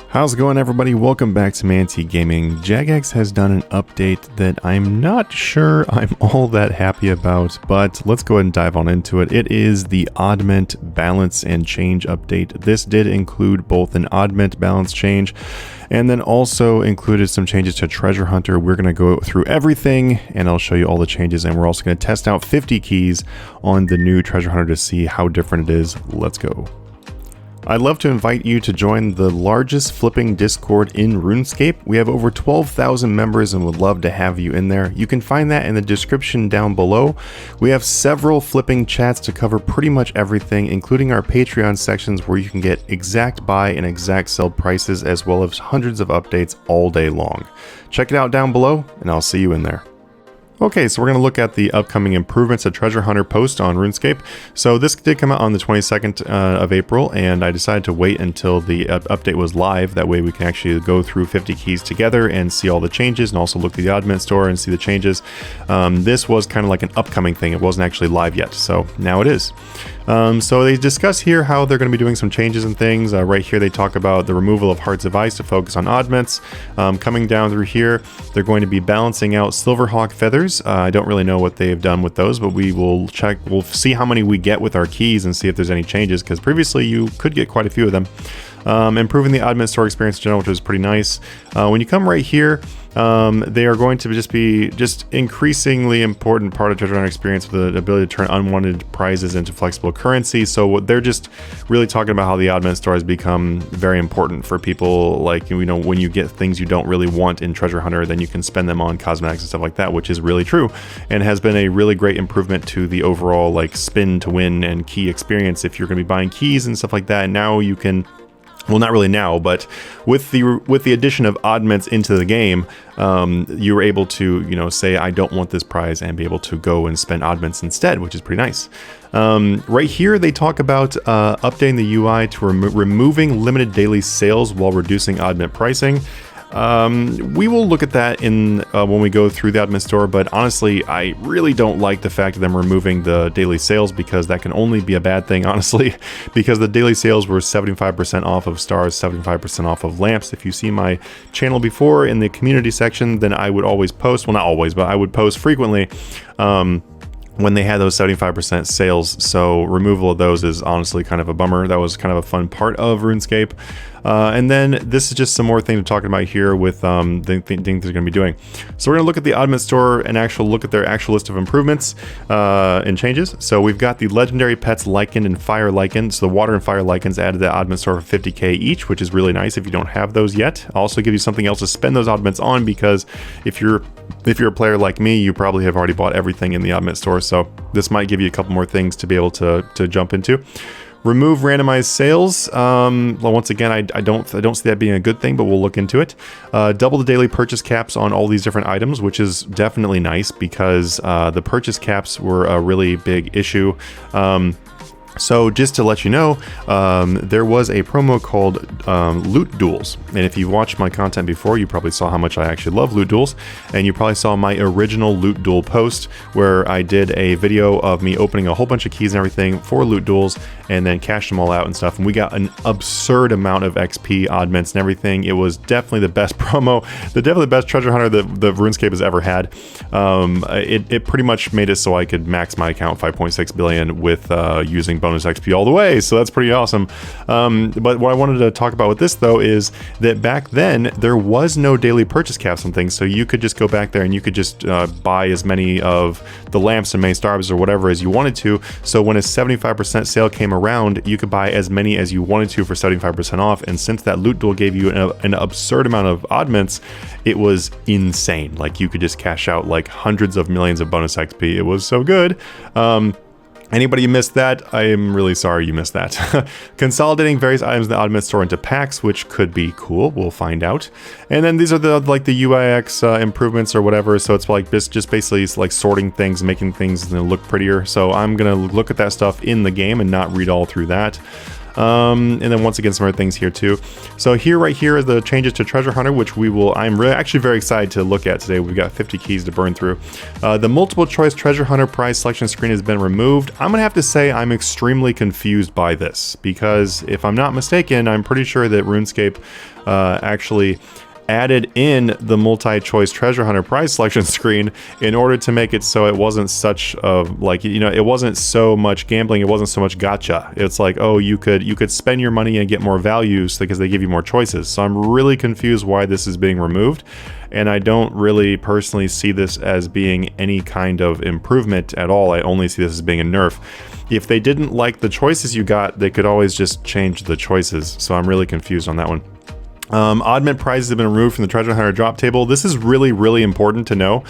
How's it going, everybody? Welcome back to Manatee Gaming. Jagex has done an update that I'm not sure I'm all that happy about, but let's go ahead and dive on into it. It is the Oddment balance and change update. This did include both an Oddment balance change and then also included some changes to Treasure Hunter. We're going to go through everything and I'll show you all the changes, and we're also going to test out 50 keys on the new Treasure Hunter to see how different it is. Let's go. I'd love to invite you to join the largest flipping Discord in Runescape. We have over 12,000 members and would love to have you in there. You can find that in the description down below. We have several flipping chats to cover pretty much everything, including our Patreon sections where you can get exact buy and exact sell prices, as well as hundreds of updates all day long. Check it out down below and I'll see you in there. Okay, so we're going to look at the upcoming improvements to Treasure Hunter post on Runescape. So this did come out on the 22nd of April, and I decided to wait until the update was live. That way we can actually go through 50 keys together and see all the changes, and also look at the Oddment store and see the changes. This was kind of like an upcoming thing. It wasn't actually live yet, so now it is. So they discuss here how they're going to be doing some changes and things. Right here they talk about the removal of Hearts of Ice to focus on Oddments. Coming down through here, they're going to be balancing out Silverhawk Feathers. I don't really know what they've done with those, but we will check. We'll see how many we get with our keys and see if there's any changes, because previously you could get quite a few of them. Improving the Oddment store experience in general, which is pretty nice. When you come right here, they are going to just be increasingly important part of Treasure Hunter experience with the ability to turn unwanted prizes into flexible currency. So they're just really talking about how the Oddment store has become very important for people. Like, you know, when you get things you don't really want in Treasure Hunter, then you can spend them on cosmetics and stuff like that, which is really true and has been a really great improvement to the overall like spin to win and key experience if you're going to be buying keys and stuff like that. And now you can, well, not really now, but with the addition of Oddments into the game, you were able to, you know, say I don't want this prize and be able to go and spend Oddments instead, which is pretty nice. Right here they talk about updating the UI to removing limited daily sales while reducing Oddment pricing. We will look at that in when we go through the Oddment store, but honestly I really don't like the fact of them removing the daily sales, because that can only be a bad thing, honestly, because the daily sales were 75% off of stars, 75% off of lamps. If you see my channel before in the community section, then I would always post, well, not always, but I would post frequently when they had those 75% sales. So removal of those is honestly kind of a bummer. That was kind of a fun part of RuneScape. And then this is just some more thing to talk about here with the things they're going to be doing. So we're going to look at the Oddment store and look at their actual list of improvements and changes. So we've got the legendary pets Lichen and Fire Lichen. So the water and fire Lichens added to the Oddment store for 50k each, which is really nice if you don't have those yet. I'll also give you something else to spend those Oddments on, because if you're a player like me, you probably have already bought everything in the Oddment store. So this might give you a couple more things to be able to jump into. Remove randomized sales. Well, once again, I don't see that being a good thing, but we'll look into it. Double the daily purchase caps on all these different items, which is definitely nice, because the purchase caps were a really big issue. So just to let you know, there was a promo called Loot Duels, and if you watched my content before, you probably saw how much I actually love Loot Duels, and you probably saw my original Loot Duel post where I did a video of me opening a whole bunch of keys and everything for Loot Duels and then cashed them all out and stuff, and we got an absurd amount of XP, Oddments, and everything. It was definitely the best promo, definitely the best Treasure Hunter that the RuneScape has ever had. It pretty much made it so I could max my account 5.6 billion with using bonus XP all the way, so that's pretty awesome. But what I wanted to talk about with this though is that back then there was no daily purchase caps on things, so you could just go back there and you could just buy as many of the lamps and main stars or whatever as you wanted to. So when a 75% sale came around, you could buy as many as you wanted to for 75% off, and since that Loot Duel gave you an absurd amount of Oddments, it was insane. Like, you could just cash out like hundreds of millions of bonus XP. It was so good. Anybody missed that? I am really sorry you missed that. Consolidating various items in the Oddment store into packs, which could be cool. We'll find out. And then these are the the UIX improvements or whatever. So it's like just basically like sorting things, making things look prettier. So I'm gonna look at that stuff in the game and not read all through that. And then once again, some other things here too. So here, right here, are the changes to Treasure Hunter, which I'm actually very excited to look at today. We've got 50 keys to burn through. The multiple choice Treasure Hunter prize selection screen has been removed. I'm gonna have to say I'm extremely confused by this, because if I'm not mistaken, I'm pretty sure that RuneScape actually added in the multi-choice Treasure Hunter prize selection screen in order to make it so it wasn't such a, like, you know, it wasn't so much gambling, it wasn't so much gotcha. It's like, oh, you could spend your money and get more values because they give you more choices. So I'm really confused why this is being removed, and I don't really personally see this as being any kind of improvement at all. I only see this as being a nerf. If they didn't like the choices you got, they could always just change the choices. So I'm really confused on that one. Oddment prizes have been removed from the Treasure Hunter drop table. This is really, really important to know.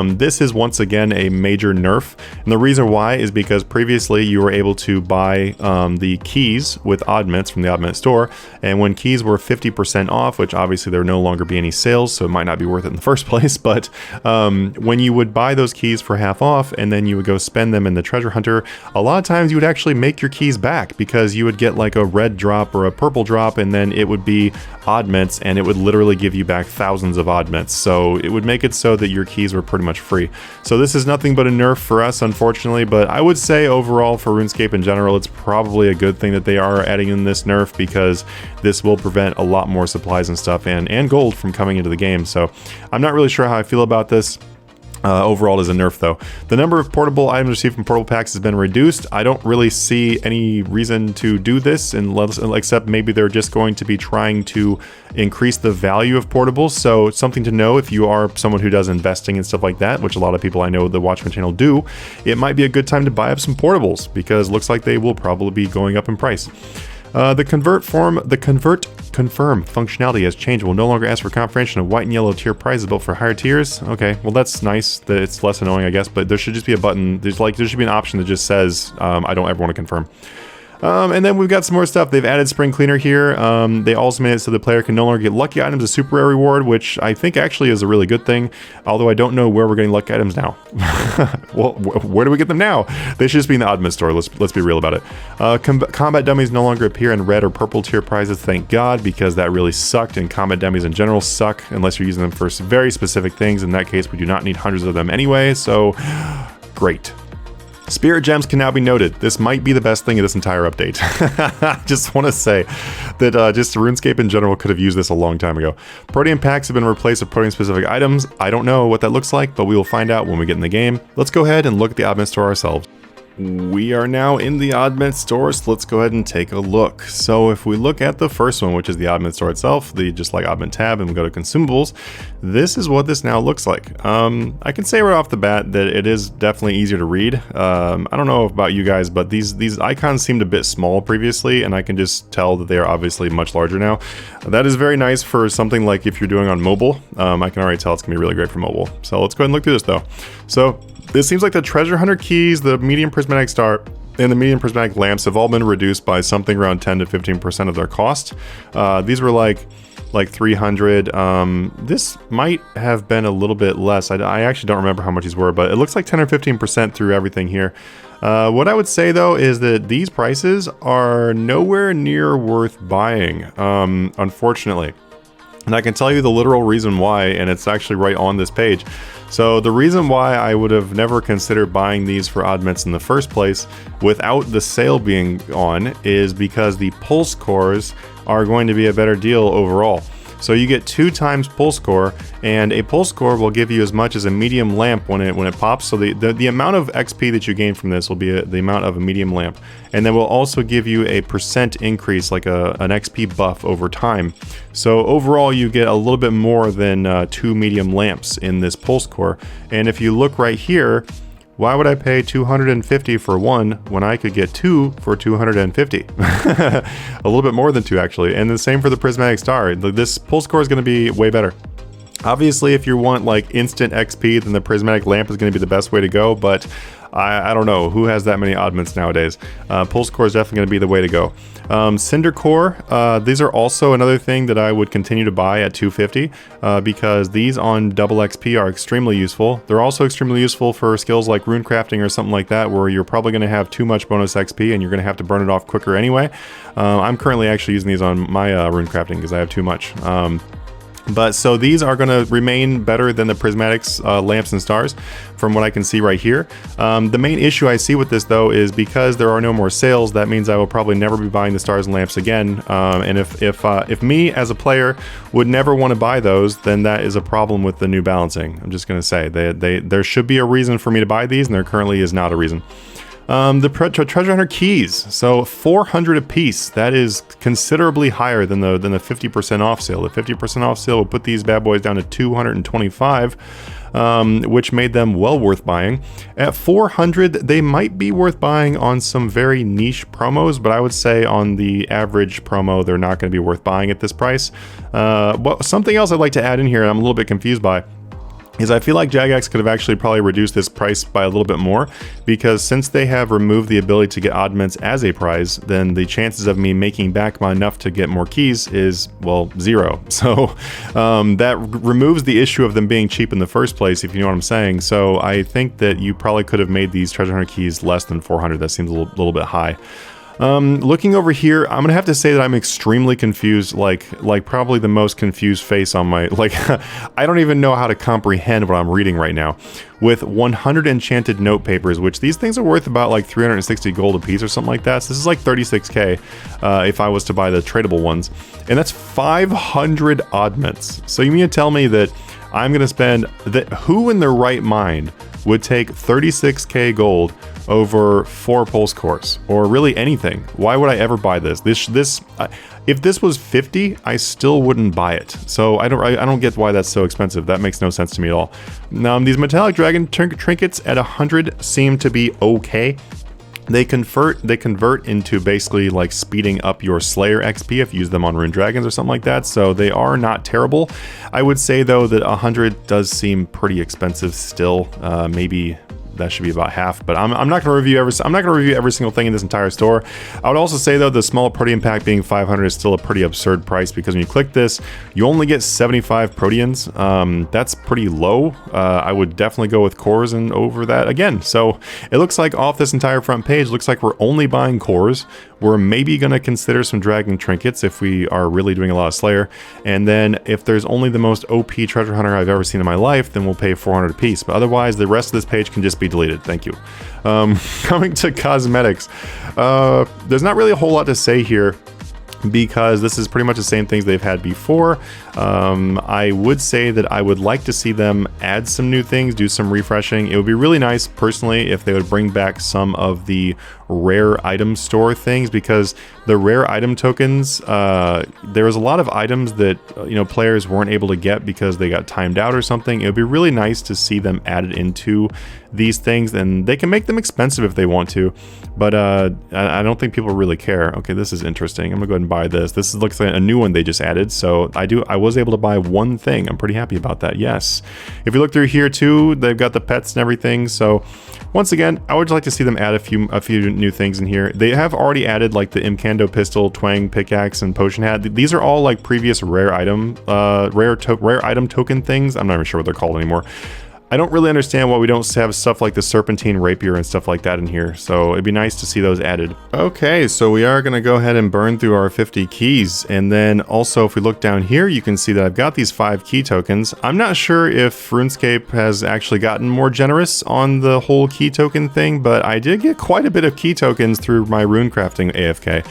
This is once again a major nerf, and the reason why is because previously you were able to buy the keys with Oddments from the Oddment store, and when keys were 50% off, which obviously there would no longer be any sales, so it might not be worth it in the first place, but when you would buy those keys for half off and then you would go spend them in the Treasure Hunter, a lot of times you would actually make your keys back, because you would get like a red drop or a purple drop, and then it would be Oddments, and it would literally give you back thousands of Oddments. So it would make it so that your keys were pretty much free. So this is nothing but a nerf for us, unfortunately, but I would say overall for RuneScape in general, it's probably a good thing that they are adding in this nerf, because this will prevent a lot more supplies and stuff and gold from coming into the game. So I'm not really sure how I feel about this. Overall as a nerf though. The number of portable items received from portable packs has been reduced. I don't really see any reason to do this except maybe they're just going to be trying to increase the value of portables. So something to know if you are someone who does investing and stuff like that, which a lot of people I know the Watchmen channel do, it might be a good time to buy up some portables, because it looks like they will probably be going up in price. The confirm functionality has changed. We'll no longer ask for confirmation of white and yellow tier prizes built for higher tiers. Okay, well that's nice that it's less annoying, I guess, but there should just be a button. There should be an option that just says, I don't ever want to confirm. And then we've got some more stuff. They've added Spring Cleaner here. They also made it so the player can no longer get lucky items as super rare reward, which I think actually is a really good thing. Although I don't know where we're getting lucky items now. Well, where do we get them now? They should just be in the Oddment store. Let's be real about it. Combat dummies no longer appear in red or purple tier prizes. Thank God, because that really sucked, and combat dummies in general suck unless you're using them for very specific things. In that case, we do not need hundreds of them anyway. So great. Spirit gems can now be noted. This might be the best thing of this entire update. I just want to say that just RuneScape in general could have used this a long time ago. Protean packs have been replaced with protean specific items. I don't know what that looks like, but we will find out when we get in the game. Let's go ahead and look at the Oddment store ourselves. We are now in the Oddment store, so let's go ahead and take a look. So if we look at the first one, which is the Oddment store itself, the just like Oddment tab, and we go to consumables, this is what this now looks like. I can say right off the bat that it is definitely easier to read. I don't know about you guys, but these icons seemed a bit small previously, and I can just tell that they are obviously much larger now. That is very nice for something like if you're doing on mobile. I can already tell it's gonna be really great for mobile. So let's go ahead and look through this though. So this seems like the Treasure Hunter keys, the medium prismatic star, and the medium prismatic lamps have all been reduced by something around 10 to 15% of their cost. These were like 300. This might have been a little bit less. I actually don't remember how much these were, but it looks like 10 or 15% through everything here. What I would say though is that these prices are nowhere near worth buying, unfortunately. And I can tell you the literal reason why, and it's actually right on this page. So the reason why I would have never considered buying these for Oddments in the first place without the sale being on is because the pulse cores are going to be a better deal overall. So you get 2 times pulse core, and a pulse core will give you as much as a medium lamp when it pops. So the amount of XP that you gain from this will be the amount of a medium lamp, and then will also give you a % increase, like an XP buff over time. So overall, you get a little bit more than 2 medium lamps in this pulse core. And if you look right here, why would I pay 250 for one when I could get 2 for 250? A little bit more than 2 actually. And the same for the prismatic star. This pulse core is going to be way better. Obviously, if you want like instant XP, then the prismatic lamp is going to be the best way to go, but I don't know who has that many oddments nowadays. Pulse core is definitely going to be the way to go. Cinder core, these are also another thing that I would continue to buy at 250 because these on double XP are extremely useful. They're also extremely useful for skills like rune crafting or something like that, where you're probably going to have too much bonus XP and you're going to have to burn it off quicker anyway. I'm currently actually using these on my rune crafting because I have too much. But so these are going to remain better than the prismatics, lamps and stars from what I can see right here. The main issue I see with this though is because there are no more sales, that means I will probably never be buying the stars and lamps again. And if me as a player would never want to buy those, then that is a problem with the new balancing. I'm just going to say there should be a reason for me to buy these, and there currently is not a reason. The treasure hunter keys, so 400 a piece. That is considerably higher than the 50% off sale. The 50% off sale will put these bad boys down to 225, which made them well worth buying. At 400, they might be worth buying on some very niche promos, but I would say on the average promo, they're not going to be worth buying at this price. Well, something else I'd like to add in here, and I'm a little bit confused by, is I feel like Jagex could have actually probably reduced this price by a little bit more, because since they have removed the ability to get oddments as a prize, then the chances of me making back enough to get more keys is, well, 0. So that removes the issue of them being cheap in the first place, if you know what I'm saying. So I think that you probably could have made these treasure hunter keys less than 400. That seems a little bit high. Looking over here, I'm gonna have to say that I'm extremely confused, like probably the most confused face on my, I don't even know how to comprehend what I'm reading right now. With 100 enchanted note papers, which these things are worth about like 360 gold a piece or something like that. So this is like 36k if I was to buy the tradable ones, and that's 500 oddments. So you mean to tell me that I'm gonna spend who in their right mind would take 36k gold over 4 pulse cores, or really anything? Why would I ever buy this? If this was 50, I still wouldn't buy it. So I don't get why that's so expensive. That makes no sense to me at all. Now these metallic dragon trinkets at 100 seem to be okay. They convert into basically like speeding up your Slayer XP if you use them on Rune Dragons or something like that, so they are not terrible. I would say though that 100 does seem pretty expensive still. Maybe that should be about half, but I'm not going to review every single thing in this entire store. I would also say though the small protean pack being 500 is still a pretty absurd price, because when you click this, you only get 75 proteans. That's pretty low. I would definitely go with cores and over that again. So it looks like off this entire front page, looks like we're only buying cores. We're maybe going to consider some dragon trinkets if we are really doing a lot of Slayer, and then if there's only the most OP treasure hunter I've ever seen in my life, then we'll pay 400 a piece. But otherwise, the rest of this page can just be deleted. Thank you. Coming to cosmetics, there's not really a whole lot to say here, because this is pretty much the same things they've had before. I would say that I would like to see them add some new things, do some refreshing. It would be really nice, personally, if they would bring back some of the rare item store things, because the rare item tokens, there was a lot of items that players weren't able to get because they got timed out or something. It would be really nice to see them added into these things, and they can make them expensive if they want to, but I don't think people really care. Okay, this is interesting. I'm gonna go ahead and buy this. This looks like a new one they just added, so I was able to buy one thing. I'm pretty happy about that. Yes, if you look through here too, they've got the pets and everything. So once again, I would like to see them add a few new things in here. They have already added like the Imcando pistol, twang pickaxe, and potion hat. These are all like previous rare item token things. I'm not even sure what they're called anymore. I don't really understand why we don't have stuff like the serpentine rapier and stuff like that in here, so it'd be nice to see those added. Okay, so we are going to go ahead and burn through our 50 keys, and then also if we look down here, you can see that I've got these 5 key tokens. I'm not sure if RuneScape has actually gotten more generous on the whole key token thing, but I did get quite a bit of key tokens through my rune crafting AFK.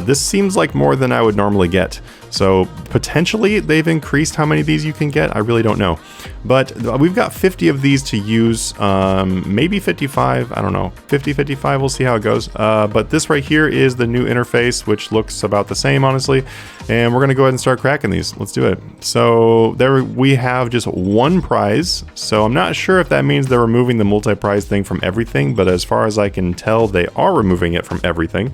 This seems like more than I would normally get. So potentially they've increased how many of these you can get. I really don't know. But we've got 50 of these to use, maybe 55, I don't know, 50, 55, we'll see how it goes. But this right here is the new interface, which looks about the same, honestly. And we're gonna go ahead and start cracking these. Let's do it. So there we have just one prize. So I'm not sure if that means they're removing the multi-prize thing from everything, but as far as I can tell, they are removing it from everything.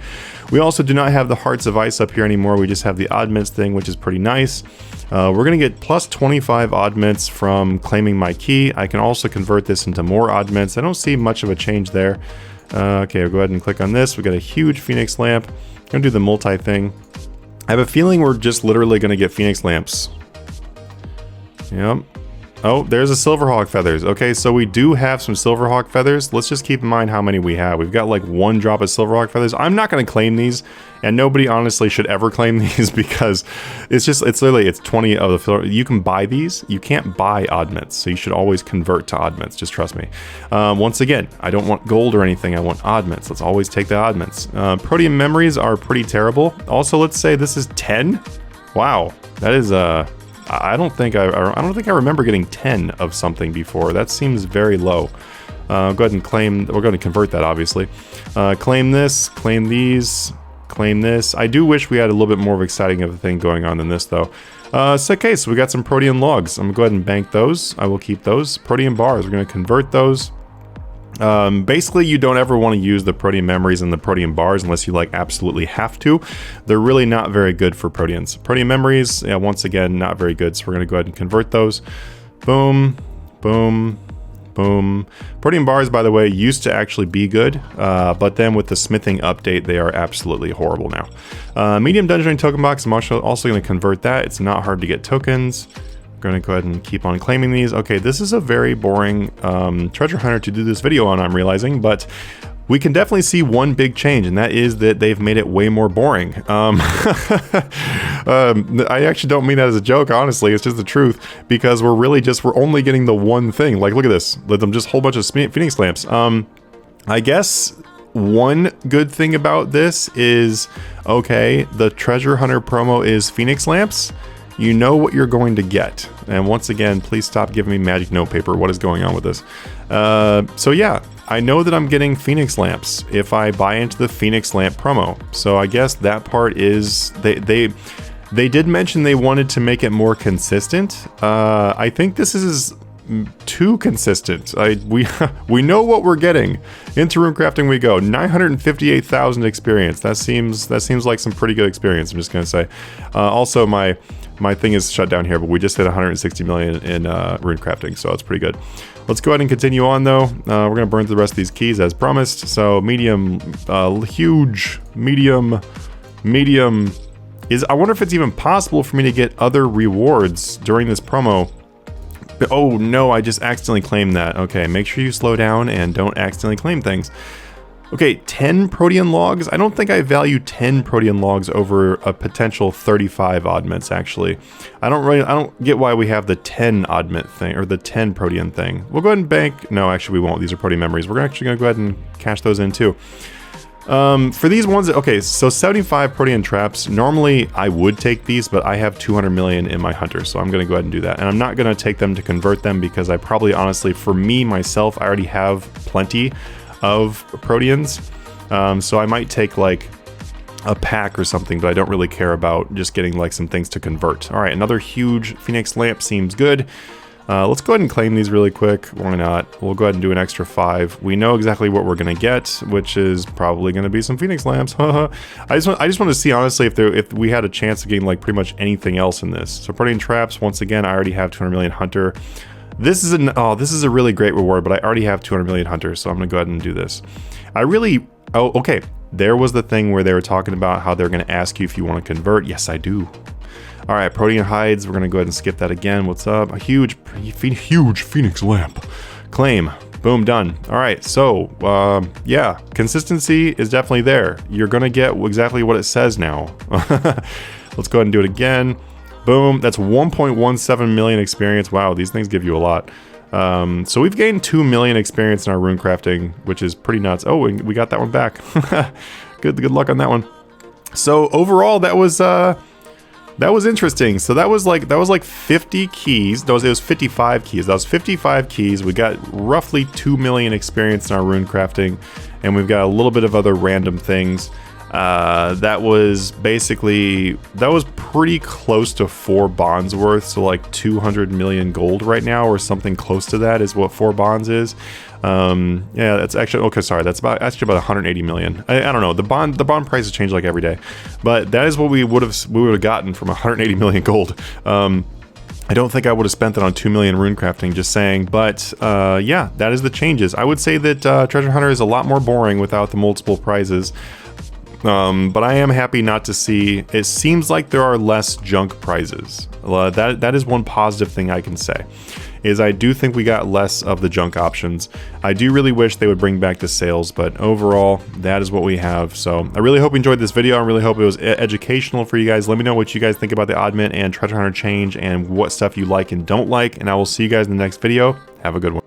We also do not have the Hearts of Ice up here anymore. We just have the Oddments thing, which is pretty nice. We're going to get plus 25 Oddments from claiming my key. I can also convert this into more Oddments. I don't see much of a change there. Okay, I'll go ahead and click on this. We got a huge Phoenix Lamp. I'm going to do the multi thing. I have a feeling we're just literally going to get Phoenix Lamps. Yep. Oh, there's a Silverhawk feathers. Okay, so we do have some Silverhawk feathers. Let's just keep in mind how many we have. We've got like 1 drop of Silverhawk feathers. I'm not going to claim these, and nobody honestly should ever claim these because it's literally 20 of the. You can buy these. You can't buy Oddments, so you should always convert to Oddments. Just trust me. Once again, I don't want gold or anything. I want Oddments. Let's always take the Oddments. Protean memories are pretty terrible. Also, let's say this is 10. Wow, that is I don't think I remember getting 10 of something before. That seems very low. Go ahead and claim. We're going to convert that, obviously. Claim this. Claim these. Claim this. I do wish we had a little bit more of exciting of a thing going on than this, though. So, okay, so we got some Protean logs. I'm going to go ahead and bank those. I will keep those. Protean bars. We're going to convert those. Basically, you don't ever want to use the Protean memories and the Protean bars unless you like absolutely have to. They're really not very good for Proteans. Protean memories, yeah, once again, not very good. So we're going to go ahead and convert those. Boom, boom, boom. Protean bars, by the way, used to actually be good, but then with the smithing update, they are absolutely horrible now. Medium dungeoning token box, I'm also going to convert that. It's not hard to get tokens. Going to go ahead and keep on claiming these. Okay, this is a very boring treasure hunter to do this video on, I'm realizing, but we can definitely see one big change, and that is that they've made it way more boring. I actually don't mean that as a joke, honestly. It's just the truth, because we're only getting the one thing. Like, look at this. Let them just a whole bunch of Phoenix lamps. I guess one good thing about this is, okay, the treasure hunter promo is Phoenix lamps. You know what you're going to get. And once again, please stop giving me magic notepaper. What is going on with this? So yeah, I know that I'm getting Phoenix lamps if I buy into the Phoenix lamp promo. So I guess that part is, they did mention they wanted to make it more consistent. I think this is too consistent. We know what we're getting. Into rune crafting we go. 958,000 experience. That seems like some pretty good experience, I'm just gonna say. Also, my thing is shut down here, but we just hit 160 million in rune crafting, so it's pretty good. Let's go ahead and continue on, though. We're gonna burn through the rest of these keys as promised. So medium, huge, medium is. I wonder if it's even possible for me to get other rewards during this promo. Oh no, I just accidentally claimed that. Okay, make sure you slow down and don't accidentally claim things. Okay, 10 Protean logs. I don't think I value 10 Protean logs over a potential 35 Oddments, actually. I don't get why we have the 10 Oddment thing, or the 10 Protean thing. We'll go ahead and bank. No, actually we won't. These are Protean memories. We're actually gonna go ahead and cash those in too. For these ones, okay, so 75 Protean traps. Normally I would take these, but I have 200 million in my hunter, so I'm gonna go ahead and do that. And I'm not gonna take them to convert them because I probably, honestly, for me, myself, I already have plenty of Proteans. So I might take like a pack or something, but I don't really care about just getting like some things to convert. All right, another huge Phoenix lamp seems good. Let's go ahead and claim these really quick. Why not? We'll go ahead and do an extra 5. We know exactly what we're gonna get, which is probably gonna be some Phoenix lamps. I just want to see, honestly, if we had a chance of getting like pretty much anything else in this. So Protean traps, once again, I already have 200 million hunter. This is a really great reward, but I already have 200 million hunters, so I'm gonna go ahead and do this. Oh, okay. There was the thing where they were talking about how they're gonna ask you if you want to convert. Yes, I do. All right, Protean hides. We're gonna go ahead and skip that again. What's up? A huge Phoenix lamp. Claim. Boom, done. All right, so yeah, consistency is definitely there. You're gonna get exactly what it says now. Let's go ahead and do it again. Boom, that's 1.17 million experience. Wow, these things give you a lot. So we've gained 2 million experience in our rune crafting, which is pretty nuts. Oh, we got that one back. Good luck on that one. So overall, that was interesting. So that was like 50 keys. It was 55 keys. That was 55 keys. We got roughly 2 million experience in our rune crafting, and we've got a little bit of other random things. That was pretty close to 4 bonds worth, so like 200 million gold right now, or something close to that is what 4 bonds is. Yeah, that's actually okay. Sorry, that's actually about 180 million. I don't know. The bond prices change like every day, but that is what we would have gotten from 180 million gold. I don't think I would have spent that on 2 million rune crafting, just saying, but yeah, that is the changes. I would say that Treasure Hunter is a lot more boring without the multiple prizes, but I am happy not to see, it seems like there are less junk prizes. That is one positive thing I can say, is I do think we got less of the junk options. I do really wish they would bring back the sales, but overall, that is what we have. So I really hope you enjoyed this video. I really hope it was educational for you guys. Let me know what you guys think about the Oddment and Treasure Hunter change and what stuff you like and don't like, and I will see you guys in the next video. Have a good one.